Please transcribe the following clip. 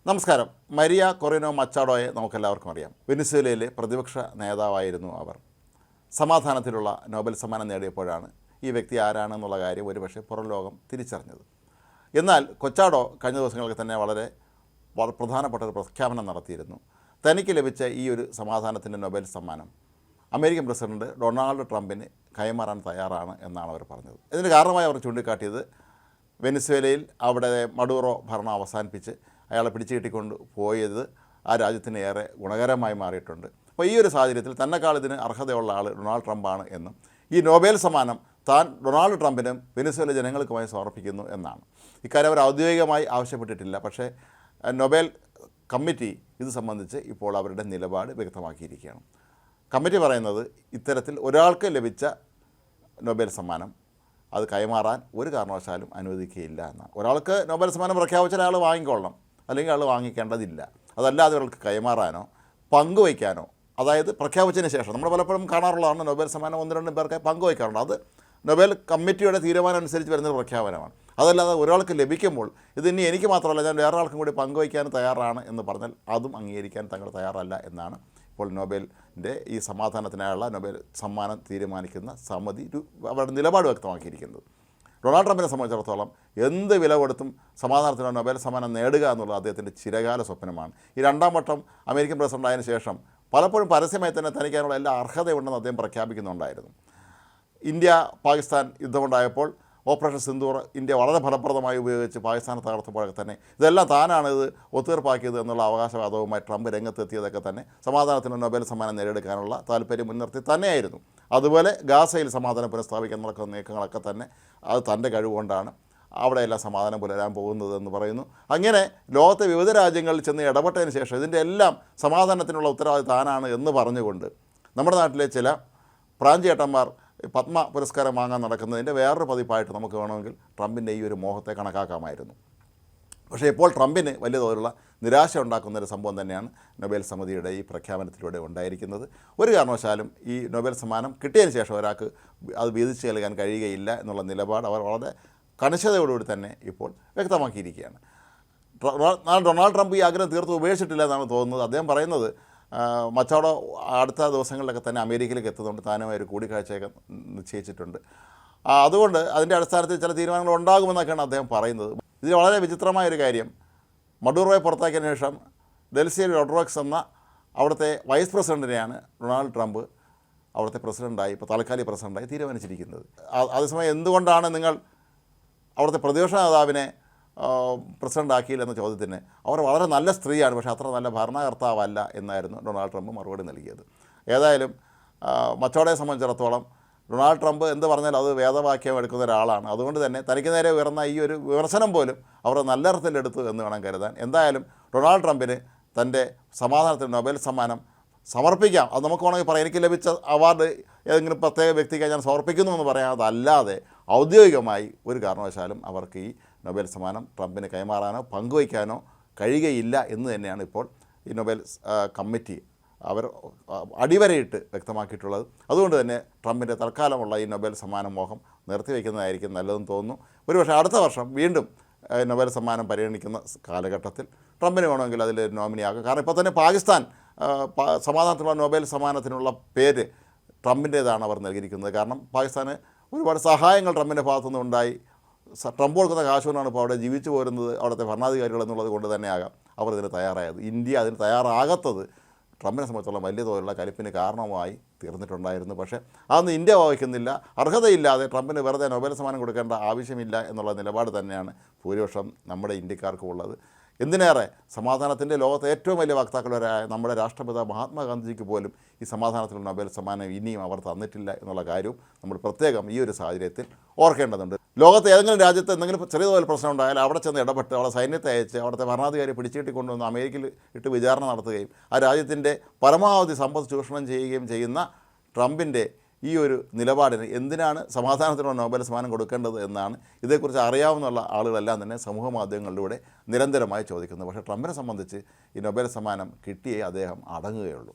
നമസ്കാരം. മരിയ കൊറിനോ മച്ചാഡോയെ നമുക്കെല്ലാവർക്കും അറിയാം. വെനിസ്വേലയിലെ പ്രതിപക്ഷ നേതാവായിരുന്നു അവർ. സമാധാനത്തിലുള്ള നോബൽ സമ്മാനം നേടിയപ്പോഴാണ് ഈ വ്യക്തി ആരാണെന്നുള്ള കാര്യം ഒരുപക്ഷെ പുറം ലോകം തിരിച്ചറിഞ്ഞത്. എന്നാൽ കൊച്ചാഡോ കഴിഞ്ഞ ദിവസങ്ങൾക്ക് തന്നെ വളരെ പ്രധാനപ്പെട്ട ഒരു പ്രഖ്യാപനം നടത്തിയിരുന്നു. തനിക്ക് ലഭിച്ച ഈ ഒരു സമാധാനത്തിൻ്റെ നൊബേൽ സമ്മാനം അമേരിക്കൻ പ്രസിഡന്റ് ഡൊണാൾഡ് ട്രംപിന് കൈമാറാൻ തയ്യാറാണ് എന്നാണ് അവർ പറഞ്ഞത്. ഇതിന് കാരണമായി അവർ ചൂണ്ടിക്കാട്ടിയത് വെനിസ്വേലയിൽ അവിടെ മഡൂറോ ഭരണം അവസാനിപ്പിച്ച് അയാളെ പിടിച്ചു കെട്ടിക്കൊണ്ട് പോയത് ആ രാജ്യത്തിന് ഏറെ ഗുണകരമായി മാറിയിട്ടുണ്ട്. അപ്പോൾ ഈ ഒരു സാഹചര്യത്തിൽ തന്നെക്കാൾ ഇതിന് അർഹതയുള്ള ആൾ ഡൊണാൾഡ് ട്രംപാണ് എന്നും ഈ നൊബേൽ സമ്മാനം താൻ ഡൊണാൾഡ് ട്രംപിനും വെനിസ്വേല ജനങ്ങൾക്കുമായി സമർപ്പിക്കുന്നു എന്നാണ്. ഇക്കാര്യം അവർ ഔദ്യോഗികമായി ആവശ്യപ്പെട്ടിട്ടില്ല. പക്ഷേ നൊബേൽ കമ്മിറ്റി ഇത് സംബന്ധിച്ച് ഇപ്പോൾ അവരുടെ നിലപാട് വ്യക്തമാക്കിയിരിക്കുകയാണ്. കമ്മിറ്റി പറയുന്നത് ഇത്തരത്തിൽ ഒരാൾക്ക് ലഭിച്ച നൊബേൽ സമ്മാനം അത് കൈമാറാൻ ഒരു കാരണവശാലും അനുവദിക്കുകയില്ല എന്നാണ്. ഒരാൾക്ക് നൊബേൽ സമ്മാനം പ്രഖ്യാപിച്ചാൽ അയാൾ വാങ്ങിക്കൊള്ളണം, അല്ലെങ്കിൽ ആൾ വാങ്ങിക്കേണ്ടതില്ല. അതല്ലാതെ ഒരാൾക്ക് കൈമാറാനോ പങ്കുവയ്ക്കാനോ, അതായത് പ്രഖ്യാപിച്ചതിന് ശേഷം നമ്മൾ പലപ്പോഴും കാണാറുള്ളതാണ് നൊബേൽ സമ്മാനം 1-2 പേർക്ക് പങ്കുവയ്ക്കാറുണ്ട്. അത് നൊബേൽ കമ്മിറ്റിയുടെ തീരുമാനം അനുസരിച്ച് വരുന്ന പ്രഖ്യാപനമാണ്. അതല്ലാതെ ഒരാൾക്ക് ലഭിക്കുമ്പോൾ ഇത് ഇനി എനിക്ക് മാത്രമല്ല ഞാൻ വേറെ ആൾക്കും കൂടി പങ്കുവയ്ക്കാൻ തയ്യാറാണ് എന്ന് പറഞ്ഞാൽ അതും അംഗീകരിക്കാൻ തങ്ങൾ തയ്യാറല്ല എന്നാണ് ഇപ്പോൾ നൊബേലിൻ്റെ ഈ സമാധാനത്തിനായുള്ള നൊബേൽ സമ്മാനം തീരുമാനിക്കുന്ന സമിതി അവരുടെ നിലപാട് വ്യക്തമാക്കിയിരിക്കുന്നത്. ഡൊണാൾഡ് ട്രംപിനെ സംബന്ധിച്ചിടത്തോളം എന്ത് വില കൊടുത്തും സമാധാനത്തിനുള്ള നൊബേൽ സമ്മാനം നേടുക എന്നുള്ളത് അദ്ദേഹത്തിൻ്റെ ചിരകാല സ്വപ്നമാണ്. ഈ 2ാം വട്ടം അമേരിക്കൻ പ്രസിഡന്റ് ആയതിനു ശേഷം പലപ്പോഴും പരസ്യമായി തന്നെ തനിക്കാനുള്ള എല്ലാ അർഹതയുണ്ടെന്ന് അദ്ദേഹം പ്രഖ്യാപിക്കുന്നുണ്ടായിരുന്നു. ഇന്ത്യ പാകിസ്ഥാൻ യുദ്ധമുണ്ടായപ്പോൾ ഓപ്പറേഷൻ സിന്ദൂർ ഇന്ത്യ വളരെ ഫലപ്രദമായി ഉപയോഗിച്ച് പാകിസ്ഥാനെ തകർത്തപ്പോഴൊക്കെ തന്നെ ഇതെല്ലാം താനാണ് ഇത് ഒത്തീർപ്പാക്കിയത് എന്നുള്ള അവകാശവാദവുമായി ട്രംപ് രംഗത്തെത്തിയതൊക്കെ തന്നെ സമാധാനത്തിന് നൊബേൽ സമ്മാനം നേടിയെടുക്കാനുള്ള താല്പര്യം മുൻനിർത്തി തന്നെയായിരുന്നു. അതുപോലെ ഗാസയിൽ സമാധാനം പുനഃസ്ഥാപിക്കാൻ നടക്കുന്ന നീക്കങ്ങളൊക്കെ തന്നെ അത് തൻ്റെ കഴിവുകൊണ്ടാണ് അവിടെയെല്ലാം സമാധാനം പുലരാൻ പോകുന്നത് എന്ന് പറയുന്നു. അങ്ങനെ ലോകത്തെ വിവിധ രാജ്യങ്ങളിൽ ചെന്ന് ഇടപെട്ടതിന് ശേഷം ഇതിൻ്റെ എല്ലാം സമാധാനത്തിനുള്ള ഉത്തരവാദി താനാണ് എന്ന് പറഞ്ഞുകൊണ്ട് നമ്മുടെ നാട്ടിലെ ചില പ്രാഞ്ചിയേട്ടന്മാർ പത്മ പുരസ്കാരം വാങ്ങാൻ നടക്കുന്നതിൻ്റെ വേറൊരു പതിപ്പായിട്ട് നമുക്ക് വേണമെങ്കിൽ ട്രംപിൻ്റെ ഈ ഒരു മോഹത്തെ കണക്കാക്കാമായിരുന്നു. പക്ഷേ ഇപ്പോൾ ട്രംപിന് വലിയ തോതിലുള്ള നിരാശ ഉണ്ടാക്കുന്നൊരു സംഭവം തന്നെയാണ് നൊബേൽ സമിതിയുടെ ഈ പ്രഖ്യാപനത്തിലൂടെ ഉണ്ടായിരിക്കുന്നത്. ഒരു കാരണവശാലും ഈ നൊബേൽ സമ്മാനം കിട്ടിയതിന് ശേഷം ഒരാൾക്ക് അത് വീതിച്ച് നൽകാൻ കഴിയുകയില്ല എന്നുള്ള നിലപാട് അവർ വളരെ കണിശതയോടുകൂടി തന്നെ ഇപ്പോൾ വ്യക്തമാക്കിയിരിക്കുകയാണ്. ഡൊണാൾഡ് ട്രംപ് ഈ ആഗ്രഹം തീർത്ത് ഉപേക്ഷിച്ചിട്ടില്ല എന്നാണ് തോന്നുന്നത്. അദ്ദേഹം പറയുന്നത് മച്ചാഡോ അടുത്ത ദിവസങ്ങളിലൊക്കെ തന്നെ അമേരിക്കയിലേക്ക് എത്തുന്നുണ്ട്, താനുമായി ഒരു കൂടിക്കാഴ്ചയൊക്കെ നിശ്ചയിച്ചിട്ടുണ്ട്. അതുകൊണ്ട് അതിൻ്റെ അടിസ്ഥാനത്തിൽ ചില തീരുമാനങ്ങൾ ഉണ്ടാകുമെന്നൊക്കെയാണ് അദ്ദേഹം പറയുന്നത്. ഇതിൽ വളരെ വിചിത്രമായൊരു കാര്യം, മഡൂറോയെ പുറത്താക്കിയതിന് ശേഷം ഡെൽസി റോഡ്രിഗ്സ് എന്ന അവിടുത്തെ വൈസ് പ്രസിഡൻറ്റിനെയാണ് ഡൊണാൾഡ് ട്രംപ് അവിടുത്തെ പ്രസിഡൻ്റായി, ഇപ്പോൾ താൽക്കാലിക പ്രസിഡൻ്റായി തീരുമാനിച്ചിരിക്കുന്നത്. അതേസമയം എന്തുകൊണ്ടാണ് നിങ്ങൾ അവിടുത്തെ പ്രതിപക്ഷ നേതാവിനെ പ്രസിഡൻ്റ് ആക്കിയില്ലെന്ന ചോദ്യത്തിന് അവർ വളരെ നല്ല സ്ത്രീയാണ്, പക്ഷേ അത്ര നല്ല ഭരണകർത്താവല്ല എന്നായിരുന്നു ഡൊണാൾഡ് ട്രംപ് മറുപടി നൽകിയത്. ഏതായാലും മച്ചാഡോയെ സംബന്ധിച്ചിടത്തോളം ഡൊണാൾഡ് ട്രംപ് എന്ത് പറഞ്ഞാൽ അത് വേദവാക്യം എടുക്കുന്ന ഒരാളാണ്. അതുകൊണ്ട് തന്നെ തനിക്ക് നേരെ ഉയർന്ന ഈ ഒരു വിമർശനം പോലും അവർ നല്ല അർത്ഥത്തിലെടുത്തു എന്ന് വേണം കരുതാൻ. എന്തായാലും ഡൊണാൾഡ് ട്രംപിന് തൻ്റെ സമാധാനത്തിന് നൊബേൽ സമ്മാനം സമർപ്പിക്കാം. അത് നമുക്ക് വേണമെങ്കിൽ പറയാം, എനിക്ക് ലഭിച്ച അവാർഡ് ഏതെങ്കിലും പ്രത്യേക വ്യക്തിക്ക് ഞാൻ സമർപ്പിക്കുന്നു എന്ന് പറയാതല്ലാതെ ഔദ്യോഗികമായി ഒരു കാരണവശാലും അവർക്ക് ഈ നൊബേൽ സമ്മാനം ട്രംപിന് കൈമാറാനോ പങ്കുവയ്ക്കാനോ കഴിയുകയില്ല എന്ന് തന്നെയാണ് ഇപ്പോൾ ഈ നൊബേൽ കമ്മിറ്റി അവർ അടിവരയിട്ട് വ്യക്തമാക്കിയിട്ടുള്ളത്. അതുകൊണ്ട് തന്നെ ട്രംപിൻ്റെ തൽക്കാലമുള്ള ഈ നൊബേൽ സമ്മാന മോഹം നിർത്തിവെക്കുന്നതായിരിക്കും നല്ലതെന്ന് തോന്നുന്നു. ഒരുപക്ഷെ അടുത്ത വർഷം വീണ്ടും നൊബേൽ സമ്മാനം പരിഗണിക്കുന്ന കാലഘട്ടത്തിൽ ട്രംപിന് വേണമെങ്കിൽ അതിൽ നോമിനിയാകും. കാരണം ഇപ്പോൾ തന്നെ പാകിസ്ഥാൻ സമാധാനത്തിനുള്ള നൊബേൽ സമ്മാനത്തിനുള്ള പേര് ട്രംപിൻ്റേതാണ് അവർ നൽകിയിരിക്കുന്നത്. കാരണം പാകിസ്ഥാന് ഒരുപാട് സഹായങ്ങൾ ട്രംപിൻ്റെ ഭാഗത്തുനിന്ന് ഉണ്ടായി. ട്രംപ് കൊടുക്കുന്ന കാശുകൊണ്ടാണ് ഇപ്പോൾ അവിടെ ജീവിച്ചു പോരുന്നത് അവിടുത്തെ ഭരണാധികാരികൾ എന്നുള്ളത് കൊണ്ട് തന്നെയാകാം അവർ ഇതിന് തയ്യാറായത്. ഇന്ത്യ അതിന് തയ്യാറാകാത്തത് ട്രംപിനെ സംബന്ധിച്ചുള്ള വലിയ തോതിലുള്ള കലിപ്പിന് കാരണമായി തീർന്നിട്ടുണ്ടായിരുന്നു. പക്ഷേ അതൊന്നും ഇന്ത്യ വഹിക്കുന്നില്ല. അർഹതയില്ലാതെ ട്രംപിന് വെറുതെ നൊബേൽ സമ്മാനം കൊടുക്കേണ്ട ആവശ്യമില്ല എന്നുള്ള നിലപാട് തന്നെയാണ് ഭൂരിപക്ഷം നമ്മുടെ ഇന്ത്യക്കാർക്കും ഉള്ളത്. എന്തിനേറെ സമാധാനത്തിൻ്റെ ലോകത്തെ ഏറ്റവും വലിയ വക്താക്കളായ നമ്മുടെ രാഷ്ട്രപിതാ മഹാത്മാഗാന്ധിജിക്ക് പോലും ഈ സമാധാനത്തിലുള്ള നൊബേൽ സമ്മാനം ഇനിയും അവർ തന്നിട്ടില്ല എന്നുള്ള കാര്യവും നമ്മൾ പ്രത്യേകം ഈ ഒരു സാഹചര്യത്തിൽ ഓർക്കേണ്ടതുണ്ട്. ലോകത്ത് ഏതെങ്കിലും രാജ്യത്ത് എന്തെങ്കിലും ചെറിയ തോതിൽ പ്രശ്നം ഉണ്ടായാൽ അവിടെ ചെന്ന് ഇടപെട്ട് അവിടെ സൈന്യത്തെ അയച്ച് അവിടുത്തെ ഭരണാധികാരി പിടിച്ചിട്ട് കൊണ്ടുവന്ന് അമേരിക്കയിൽ ഇട്ട് വിചാരണ നടത്തുകയും ആ രാജ്യത്തിൻ്റെ പരമാവധി സമ്പത്ത് ചൂഷണം ചെയ്യുകയും ചെയ്യുന്ന ട്രംപിൻ്റെ ഈ ഒരു നിലപാടിന് എന്തിനാണ് സമാധാനത്തിനുള്ള നൊബേൽ സമ്മാനം കൊടുക്കേണ്ടത് എന്നാണ് ഇതേക്കുറിച്ച് അറിയാവുന്ന ആളുകളെല്ലാം തന്നെ സമൂഹ മാധ്യമങ്ങളിലൂടെ നിരന്തരമായി ചോദിക്കുന്നത്. പക്ഷേ ട്രംപിനെ സംബന്ധിച്ച് ഈ നൊബേൽ സമ്മാനം കിട്ടിയേ അദ്ദേഹം അടങ്ങുകയുള്ളൂ.